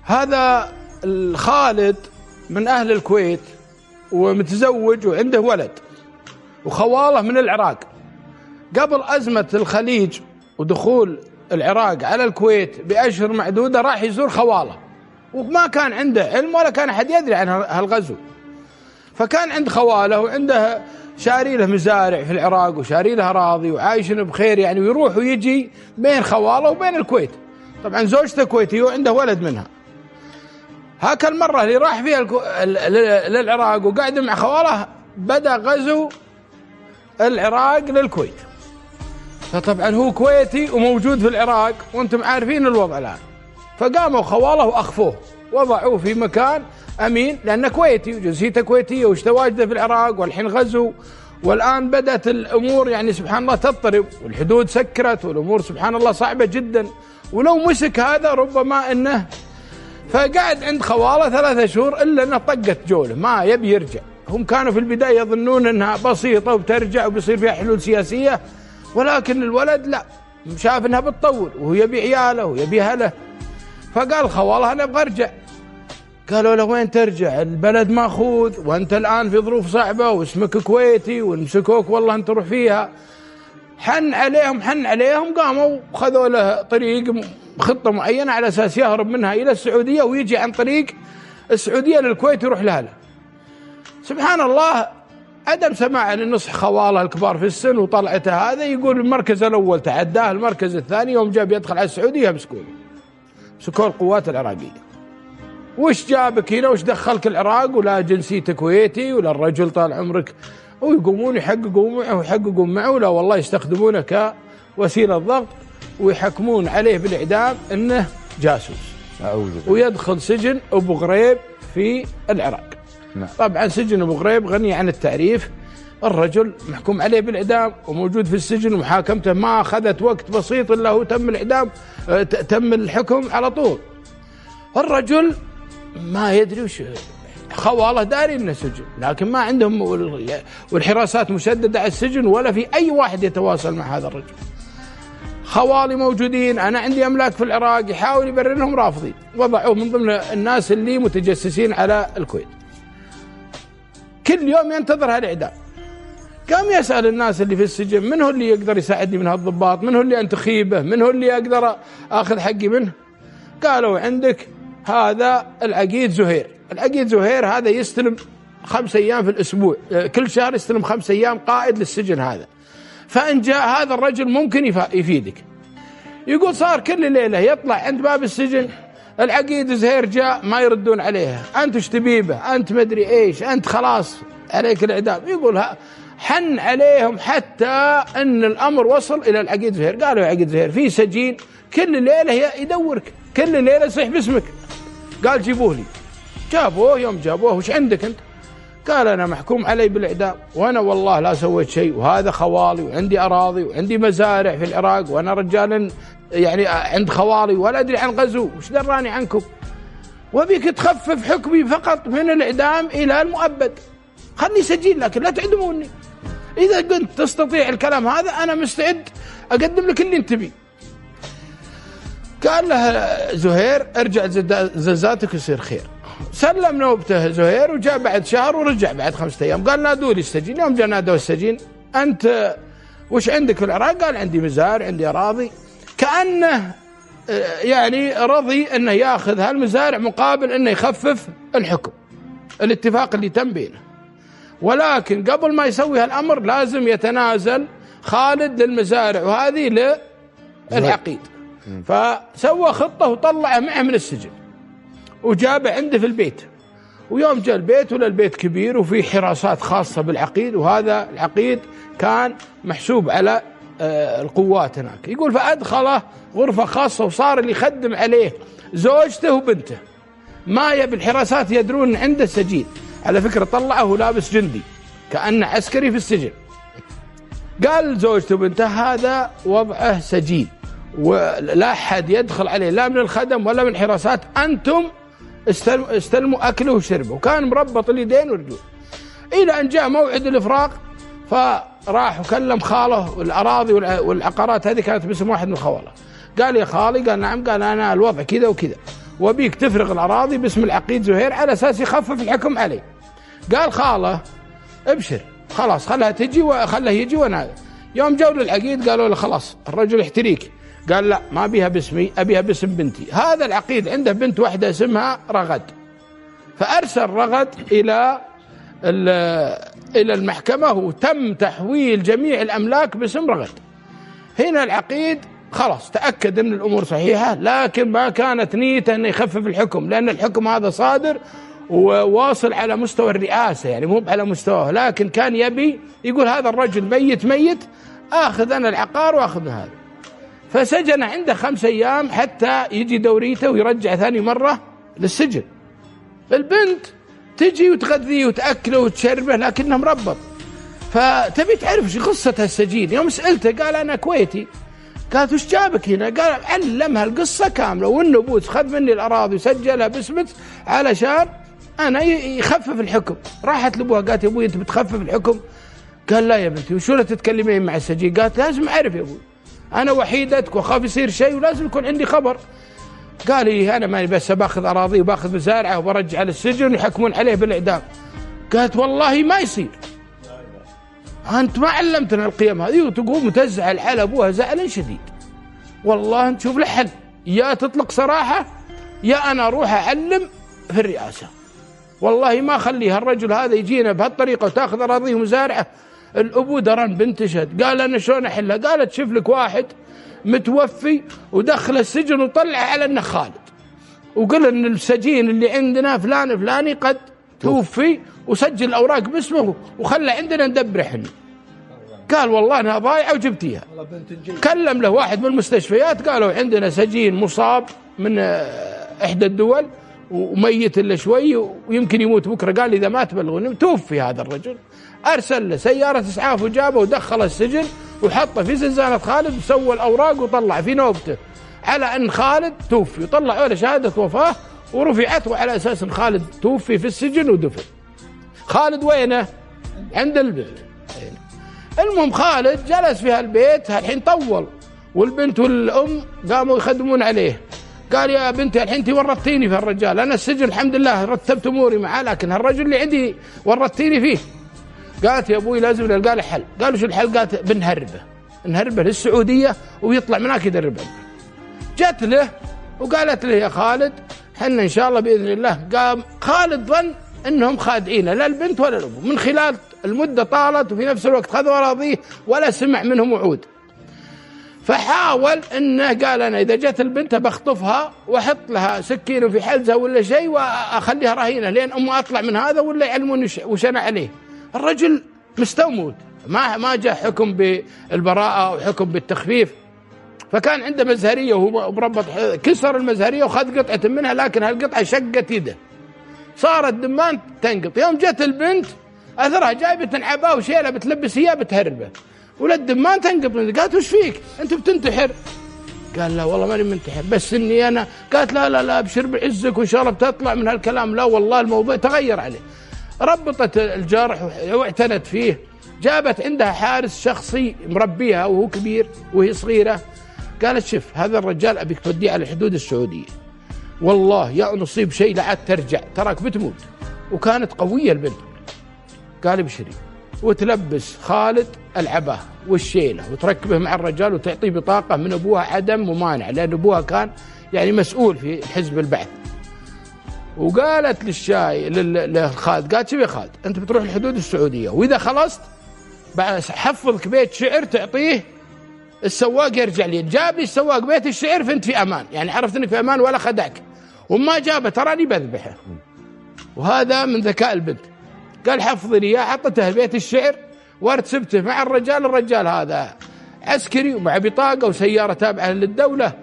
هذا الخالد من أهل الكويت ومتزوج وعنده ولد، وخواله من العراق. قبل أزمة الخليج ودخول العراق على الكويت بأشهر معدودة راح يزور خواله، وما كان عنده علم ولا كان أحد يدري عن هالغزو. فكان عند خواله وعنده شاري له مزارع في العراق وشاري له أراضي وعايشين بخير يعني، ويروح ويجي بين خواله وبين الكويت. طبعا زوجته كويتية وعنده ولد منها. هاك المرة اللي راح فيها للعراق وقعد مع خواله بدأ غزو العراق للكويت. فطبعا هو كويتي وموجود في العراق وانتم عارفين الوضع الآن. فقاموا خواله وأخفوه وضعوه في مكان أمين لأنه كويتي وجنسيته كويتية وتواجده في العراق، والحين غزو والآن بدأت الأمور يعني سبحان الله تضطرب والحدود سكرت والأمور سبحان الله صعبة جدا، ولو مسك هذا ربما أنه. فقعد عند خواله 3 شهور إلا أنه طقت جوله ما يبي يرجع. هم كانوا في البداية يظنون أنها بسيطة وبترجع وبيصير فيها حلول سياسية، ولكن الولد لا، شاف أنها بتطول وهو يبي عياله ويبي أهله. فقال خواله أنا أبغى أرجع. قالوا له وين ترجع؟ البلد ماخوذ وأنت الآن في ظروف صعبة واسمك كويتي ونمسكوك والله أنت روح فيها. حن عليهم قاموا خذوا له طريق خطة معينة على أساس يهرب منها إلى السعودية ويجي عن طريق السعودية للكويت يروح لها. سبحان الله عدم سماع لنصح خواله الكبار في السن وطلعته هذا، يقول المركز الأول تعداه، المركز الثاني يوم جاب يدخل على السعودية مسكوه القوات العراقية. وش جابك هنا؟ وش دخلك العراق؟ ولا جنسيتك كويتي ولا الرجل طال عمرك؟ ويقومون يحققون معه لا والله يستخدمونه كوسيلة ضغط ويحكمون عليه بالإعدام إنه جاسوس ويدخل سجن أبو غريب في العراق. طبعا سجن أبو غريب غني عن التعريف. الرجل محكوم عليه بالإعدام وموجود في السجن ومحاكمته ما أخذت وقت بسيط إلا هو تم الإعدام، تم الحكم على طول. الرجل ما يدري وش خواله داري انه سجن، لكن ما عندهم والحراسات مشددة على السجن ولا في أي واحد يتواصل مع هذا الرجل. خوالي موجودين، أنا عندي أملاك في العراق، يحاول يبرر لهم رافضين، وضعوه من ضمن الناس اللي متجسسين على الكويت. كل يوم ينتظر هالإعدام. قام يسأل الناس اللي في السجن من هو اللي يقدر يساعدني من هالضباط، من هو اللي أنتخيبه، من هو اللي أقدر أخذ حقي منه. قالوا عندك هذا العقيد زهير. العقيد زهير هذا يستلم 5 أيام في الأسبوع، كل شهر يستلم 5 أيام قائد للسجن هذا. فإن جاء هذا الرجل ممكن يفيدك. يقول صار كل ليلة يطلع عند باب السجن العقيد زهير جاء ما يردون عليها، أنت وش تبيبه، أنت مدري إيش، أنت خلاص عليك الإعدام. يقول حن عليهم حتى أن الأمر وصل إلى العقيد زهير. قالوا يا عقيد زهير في سجين كل ليلة يدورك، كل ليلة يصيح باسمك. قال جيبوه لي. جابوه. يوم جابوه وش عندك أنت؟ قال أنا محكوم علي بالإعدام وأنا والله لا سويت شيء، وهذا خوالي وعندي أراضي وعندي مزارع في العراق وأنا رجال يعني عند خوالي ولا أدري عن غزو، وش دراني عنكم؟ وبيك تخفف حكمي فقط من الإعدام إلى المؤبد، خلني سجين لكن لا تعدموني. إذا كنت تستطيع الكلام هذا أنا مستعد أقدم لك اللي انت بيه. قال له زهير ارجع زلزاتك يصير خير. سلم نوبته زهير وجاء بعد شهر ورجع بعد 5 أيام. قال نادوا لي السجين. يوم جاء نادوا السجين أنت وش عندك في العراق؟ قال عندي مزارع عندي أراضي. كأنه يعني رضي أنه يأخذ هالمزارع مقابل أنه يخفف الحكم، الاتفاق اللي تم بينه. ولكن قبل ما يسوي هالأمر لازم يتنازل خالد للمزارع وهذه للعقيد. فسوى خطة وطلعه معه من السجن وجابه عنده في البيت. ويوم جاء البيت ولا البيت كبير وفي حراسات خاصة بالعقيد، وهذا العقيد كان محسوب على القوات هناك. يقول فأدخله غرفة خاصة وصار اللي يخدم عليه زوجته وبنته، ما يبي الحراسات يدرون عنده سجين. على فكرة طلعه لابس جندي كأنه عسكري في السجن. قال زوجته وبنته هذا وضعه سجين ولا أحد يدخل عليه لا من الخدم ولا من الحراسات، أنتم استلموا أكله وشربه. وكان مربط اليدين والرجول إلى أن جاء موعد الإفراق. فراح وكلم خاله، والأراضي والعقارات هذه كانت باسم واحد من خواله. قال يا خالي، قال نعم، قال أنا الوضع كذا وكذا. وبيك تفرغ الأراضي باسم العقيد زهير على أساس يخفف الحكم عليه. قال خاله ابشر خلاص خلها تجي وخلها يجي وانا. يوم جو للعقيد قالوا له خلاص الرجل يحتريك. قال لا ما ابيها باسمي ابيها باسم بنتي. هذا العقيد عنده بنت واحدة اسمها رغد، فأرسل رغد إلى المحكمة وتم تحويل جميع الأملاك باسم رغد. هنا العقيد خلاص تأكد أن الأمور صحيحة، لكن ما كانت نيته أن يخفف الحكم، لأن الحكم هذا صادر وواصل على مستوى الرئاسة، يعني مو على مستواه، لكن كان يبي يقول هذا الرجل ميت آخذ أنا العقار وآخذ هذا. فسجن عنده 5 أيام حتى يجي دوريته ويرجع ثاني مرة للسجن. البنت تجي وتغذيه وتأكله وتشربه لكنه مربط. فتبي تعرف شو قصة هالسجين. يوم سألته قال أنا كويتي. قالت وش جابك هنا؟ قال علمها القصة كاملة، والنبوس خذ مني الأراضي وسجلها باسمك علشان أنا يخفف الحكم. راحت لأبوها قالت يا أبوي أنت بتخفف الحكم؟ قال لا يا بنتي وشو لا تتكلمين مع السجين؟ قالت لازم أعرف يا أبوي، أنا وحيدتك وأخاف يصير شيء ولازم يكون عندي خبر. قال لي أنا ماني بس باخذ أراضي وباخذ مزارعه وبرجع للسجن ويحكمون عليه بالإعدام. قالت والله ما يصير، أنت ما علمتنا القيم هذه. وتقوم تزعل على أبوها زعل شديد. والله أنت شوف له حل، يا تطلق سراحة يا أنا أروح أعلم في الرئاسة. والله ما خليها الرجل هذا يجينا بهالطريقة وتاخذ أراضيه ومزارعه. الأبو درن بنت شهد. قال أنا شلون أحلها؟ قالت شوف لك واحد متوفي ودخل السجن وطلع على أنه خالد، وقال أن السجين اللي عندنا فلان الفلاني قد توفي وسجل الأوراق باسمه وخلى عندنا ندبر احنا. قال والله أنا بايعة وجبتيها. كلم له واحد من المستشفيات قالوا عندنا سجين مصاب من إحدى الدول وميت إلا شوي ويمكن يموت بكرة. قال إذا ما تبلغوني. توفي هذا الرجل. أرسل له سيارة إسعاف وجابه ودخل السجن وحطه في زنزانة خالد وسوى الأوراق وطلع في نوبته على أن خالد توفي، وطلعوا له شهادة وفاة ورفعت على أساس أن خالد توفي في السجن ودفن. خالد وينه؟ عند البنت. المهم خالد جلس في هالبيت الحين طول، والبنت والأم قاموا يخدمون عليه. قال يا بنتي الحين انت ورطتيني في الرجال، أنا السجن الحمد لله رتبت أموري معاه، لكن هالرجل اللي عندي ورطتيني فيه. قالت يا أبوي لازم نلقى له حل. قالوا شو الحل؟ قالت بنهربه للسعودية ويطلع من هناك يدربنا. جت له وقالت له يا خالد حنا إن شاء الله بإذن الله. قام خالد ظن أنهم خادعينه، لا البنت ولا الأبو. من خلال المدة طالت وفي نفس الوقت خذوا أراضيه ولا سمع منهم وعود. فحاول أنه قال أنا إذا جت البنت بخطفها وأحط لها سكين في حلزها ولا شيء وأخليها رهينة لين أمه أطلع من هذا ولا يعلمون وش أنا عليه. الرجل مستومود، ما جاء حكم بالبراءة وحكم بالتخفيف. فكان عنده مزهرية وهو مربط، كسر المزهرية وخذ قطعة منها، لكن هالقطعة شقت يده صارت دمان تنقط. يوم جت البنت أثرها جايبة عباء وشيلة بتلبس إياه بتهربه، ولا الدمان تنقط. قالت وش فيك أنت بتنتحر؟ قال لا والله ماني منتحر بس إني أنا. قالت لا أبشر بعزك وإن شاء الله بتطلع من هالكلام. لا والله الموضوع تغير عليه. ربطت الجرح واعتنت فيه، جابت عندها حارس شخصي مربيها وهو كبير وهي صغيرة. قالت شوف هذا الرجال أبيك توديه على الحدود السعودية، والله يا نصيب شيء لا عاد ترجع تراك بتموت. وكانت قوية البنت. قال ابشري، وتلبس خالد العباه والشيلة وتركبه مع الرجال وتعطيه بطاقة من أبوها عدم ممانع، لأن أبوها كان يعني مسؤول في حزب البعث. وقالت للشاي لخالد قالت شوف يا خالد أنت بتروح الحدود السعودية، وإذا خلصت حفظك بيت شعر تعطيه السواق يرجع لي. جاب لي السواق بيت الشعر فانت في أمان، يعني عرفت أنك في أمان ولا خدعك، وما جابه تراني بذبحه. وهذا من ذكاء البنت. قال حفظ لي إياه، حطته بيت الشعر وارتسبته مع الرجال هذا عسكري ومع بطاقة وسيارة تابعة للدولة،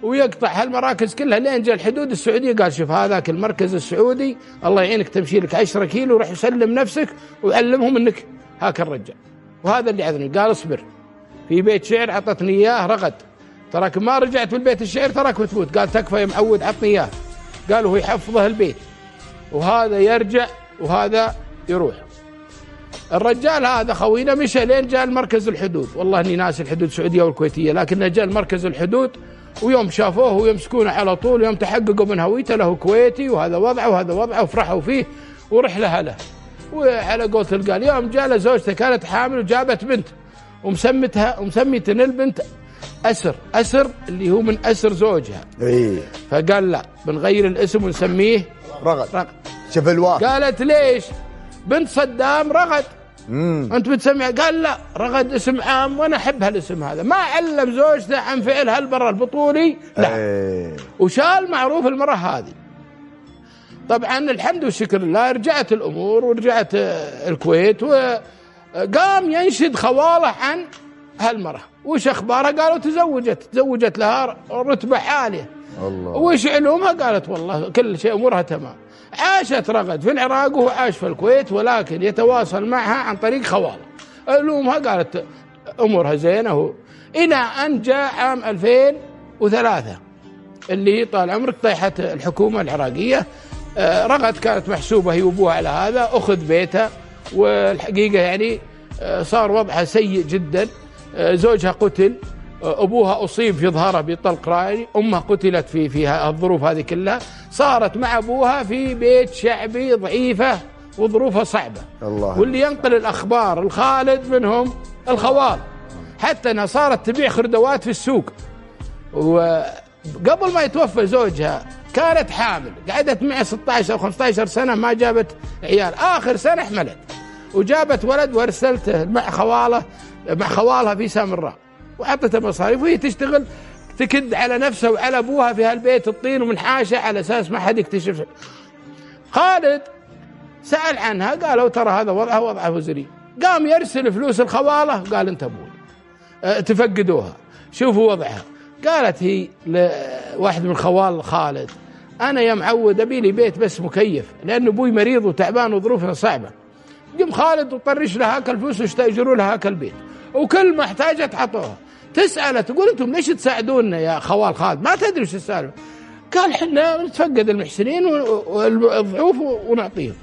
ويقطع هالمراكز كلها لين جاء الحدود السعودية. قال شوف هذاك المركز السعودي الله يعينك تمشي لك 10 كيلو وروح يسلم نفسك وعلمهم انك هاك الرجال. وهذا اللي عذني. قال اصبر في بيت شعر عطتني اياه رغد، تراك ما رجعت بالبيت الشعر تراك بتموت. قال تكفى يا معود عطني اياه. قال هو يحفظه البيت وهذا يرجع وهذا يروح. الرجال هذا خوينا مشى لين جاء المركز الحدود. والله اني ناسي الحدود السعودية والكويتية، لكنه جاء المركز الحدود ويوم شافوه ويمسكونه على طول، يوم تحققوا من هويته له كويتي وهذا وضعه وهذا وضعه، وفرحوا فيه ورحلة له. وعلى قولة القال يوم جاء له زوجته كانت حامل وجابت بنت ومسميتن البنت أسر اللي هو من أسر زوجها. فقال لا بنغير الاسم ونسميه رغد. شوف الواقع. قالت ليش؟ بنت صدام رغد. انت بتسميها؟ قال لا رغد اسم عام وانا احب هالاسم هذا. ما علم زوجته عن فعل هالبر البطولي لا. وشال معروف المرأة هذه. طبعا الحمد والشكر لله رجعت الامور ورجعت الكويت، وقام ينشد خواله عن هالمرأة. وش اخبارها؟ قالوا تزوجت لها رتبة عالية. الله. وش علومها؟ قالت والله كل شيء امورها تمام. عاشت رغد في العراق وهو عاش في الكويت، ولكن يتواصل معها عن طريق خواله. علومها قالت امورها زينه، الى ان جاء عام 2003 اللي طال عمرك طيحت الحكومة العراقية. رغد كانت محسوبة هي وابوها على هذا، أخذ بيتها، والحقيقة يعني صار وضعها سيء جدا. زوجها قتل، أبوها أصيب في ظهره بطلق رائع، أمها قتلت في الظروف هذه كلها. صارت مع أبوها في بيت شعبي ضعيفة وظروفها صعبة. الله. واللي ينقل الأخبار الخالد منهم الخوال، حتى أنها صارت تبيع خردوات في السوق. وقبل ما يتوفى زوجها كانت حامل، قعدت معه 16 أو 15 سنة ما جابت عيال. آخر سنة حملت وجابت ولد وارسلته مع خوالها في سامراء، وحطت مصاريف، وهي تشتغل تكد على نفسها وعلى أبوها في هالبيت الطين ومنحاشة على أساس ما حد يكتشف. خالد سأل عنها، قالوا ترى هذا وضعها وزري. قام يرسل فلوس الخوالة، قال انت أبوي تفقدوها شوفوا وضعها. قالت هي لواحد من خوال خالد أنا يا معود أبي لي بيت بس مكيف، لأن أبوي مريض وتعبان وظروفنا صعبة. قام خالد وطرش لها هاك الفلوس واشتأجروا لها هاك البيت، وكل ما احتاجت عطوها. تسأله تقول أنتم ليش تساعدونا يا خوال خالد؟ ما تدري وش السالفة. قال حنا نتفقد المحسنين والضعوف ونعطيهم.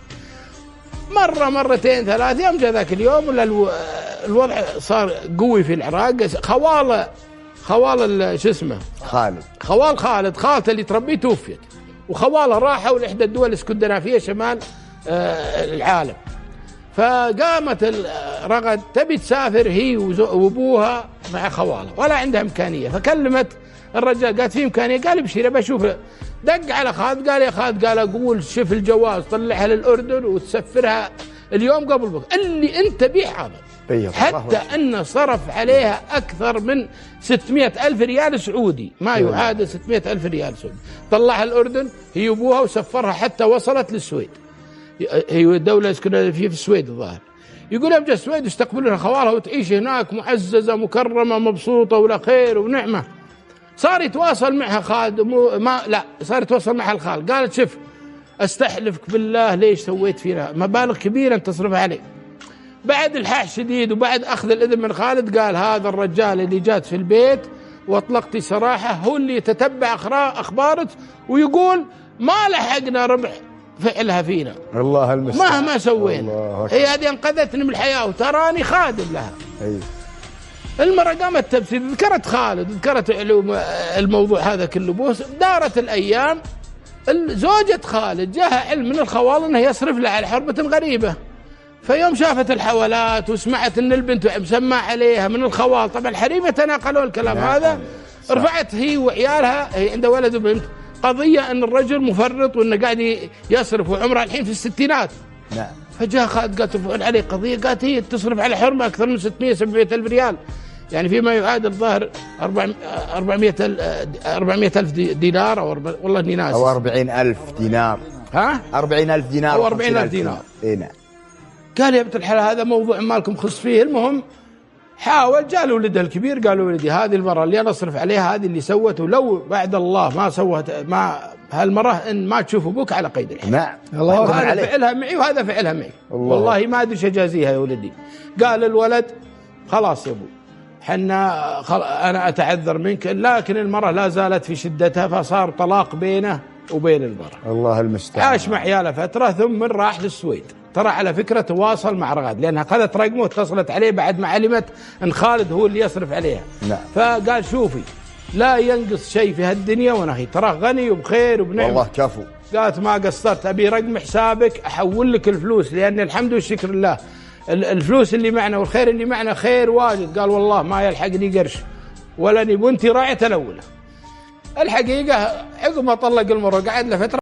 مرتين ثلاث، يوم جاء ذاك اليوم ولا الوضع صار قوي في العراق. خوال شو اسمه خوال خالد خالته اللي تربيه توفيت، وخواله راحوا لإحدى الدول الاسكندنافية شمال العالم. فقامت رغد تبي تسافر هي وابوها مع خوالها ولا عندها إمكانية. فكلمت الرجال قالت في إمكانية؟ قال ابشر بشوف. دق على خالد قال يا خالد، قال أقول شوف الجواز طلعها للأردن وتسفرها اليوم قبل بكرة اللي أنت بيه حاضر. حتى أن صرف عليها أكثر من 600,000 ريال سعودي، ما يعادل 600,000 ريال سعودي. طلعها الأردن هي وابوها وسفرها حتى وصلت للسويد. هي الدولة في السويد الظاهر. يقول يوم جاء السويد يستقبلونها خوالها وتعيش هناك معززة مكرمة مبسوطة ولا خير ونعمة. صار يتواصل معها خالد صار يتواصل معها الخال. قالت شوف استحلفك بالله ليش سويت فينا مبالغ كبيرة انت تصرفها علي. بعد الحاح شديد وبعد اخذ الاذن من خالد قال هذا الرجال اللي جات في البيت واطلقتي سراحه هو اللي يتتبع اخبارك ويقول ما لحقنا ربع فعلها فينا. الله المستعان. مهما سوينا هي هذه انقذتني من الحياة وتراني خادم لها. المرة قامت تبسيط، ذكرت خالد، ذكرت علوم الموضوع هذا كله. بوس دارت الأيام، زوجة خالد جاها علم من الخوال أنه يصرف لها على حربة غريبة. فيوم شافت الحوالات وسمعت أن البنت مسمى عليها من الخوال، طبعا الحريمة تناقلوا الكلام هذا. رفعت هي وعيالها، هي عنده ولد وبنت، قضية أن الرجل مفرط وأنه قاعد يصرف وعمره الحين في الستينات. نعم. فجاء خالد قالت ترفعون عليه قضية، قالت هي تصرف على حرمة أكثر من 600-700 ألف ريال، يعني فيما يعادل الظاهر 400,000 دينار أو والله إني ناسي، أو 40,000 دينار. ها؟ 40,000 دينار أو 40,000 دينار. إيه نعم. قال يا بنت الحلال هذا موضوع مالكم خص فيه. المهم حاول، جاء له ولده الكبير قال له ولدي هذه المرة اللي أنا أصرف عليها هذه اللي سوته، ولو بعد الله ما سوت ما هالمرة إن ما تشوف أبوك على قيد الحياة. نعم. هذا فعلها معي وهذا فعلها معي. والله ما أدري أجازيها يا ولدي. قال الولد خلاص يا أبو حنا أنا أتعذر منك، لكن المرة لا زالت في شدتها، فصار طلاق بينه وبين المرة. الله المستعان. عاش مع عياله فترة ثم راح للسويد. ترى على فكرة تواصل مع رغد لأنها أخذت رقمه واتصلت عليه بعد ما علمت أن خالد هو اللي يصرف عليها. نعم. فقال شوفي لا ينقص شيء في هالدنيا ونهي، تراه غني وبخير وبنعم. والله كفو. قالت ما قصرت، ابي رقم حسابك احول لك الفلوس، لان الحمد والشكر لله الفلوس اللي معنا والخير اللي معنا خير واجد. قال والله ما يلحقني قرش ولا ني، وانت راعية الاولى. الحقيقه عقب ما طلق المرة قعد له فتره